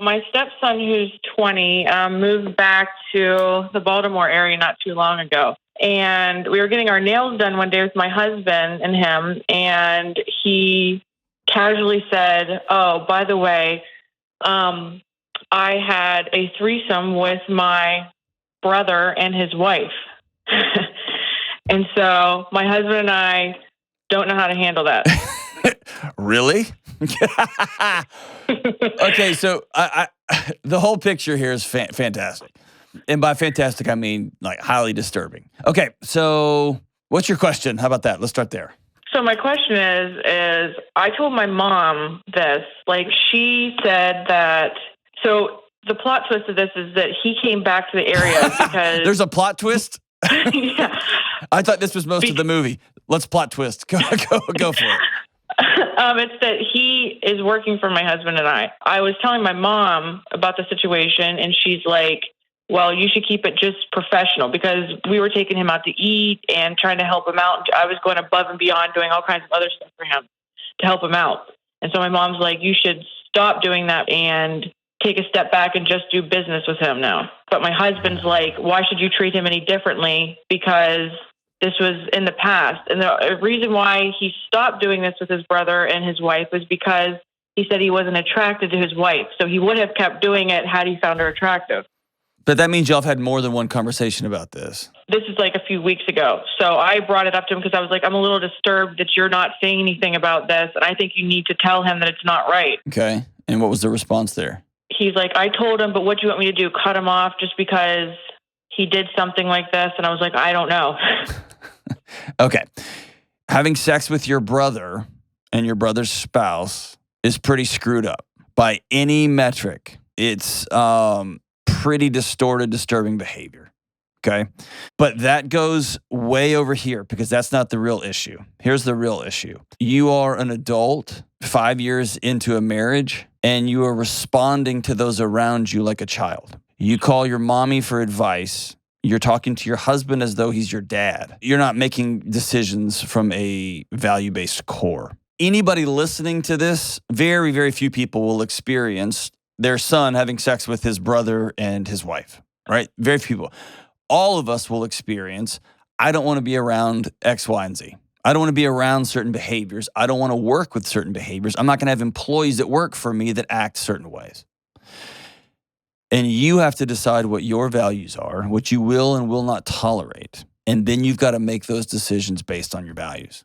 my stepson, who's 20, moved back to the Baltimore area not too long ago. And we were getting our nails done one day with my husband and him, and he casually said, "Oh, by the way, I had a threesome with my brother and his wife." And so my husband and I don't know how to handle that. Really? Okay, so the whole picture here is fantastic. And by fantastic, I mean like highly disturbing. Okay, so what's your question? How about that? Let's start there. So my question is I told my mom this. Like, she said that, so the plot twist of this is that he came back to the area because... There's a plot twist? Yeah. I thought this was most of the movie. Let's plot twist. Go for it. It's that he is working for my husband and I. I was telling my mom about the situation, and she's like, well, you should keep it just professional, because we were taking him out to eat and trying to help him out. I was going above and beyond, doing all kinds of other stuff for him to help him out. And so my mom's like, you should stop doing that and take a step back and just do business with him now. But my husband's like, why should you treat him any differently? Because this was in the past. And the reason why he stopped doing this with his brother and his wife was because he said he wasn't attracted to his wife. So he would have kept doing it had he found her attractive. But that means y'all have had more than one conversation about this. This is like a few weeks ago. So I brought it up to him because I was like, I'm a little disturbed that you're not saying anything about this. And I think you need to tell him that it's not right. Okay. And what was the response there? He's like, I told him, but what do you want me to do? Cut him off just because he did something like this? And I was like, I don't know. Okay. Having sex with your brother and your brother's spouse is pretty screwed up. By any metric, it's pretty distorted, disturbing behavior. Okay. But that goes way over here because that's not the real issue. Here's the real issue. You are an adult 5 years into a marriage, and you are responding to those around you like a child. You call your mommy for advice. You're talking to your husband as though he's your dad. You're not making decisions from a value-based core. Anybody listening to this, very, very few people will experience their son having sex with his brother and his wife, right? Very few people. All of us will experience, I don't want to be around X, Y, and Z. I don't want to be around certain behaviors. I don't want to work with certain behaviors. I'm not going to have employees that work for me that act certain ways. And you have to decide what your values are, what you will and will not tolerate. And then you've got to make those decisions based on your values.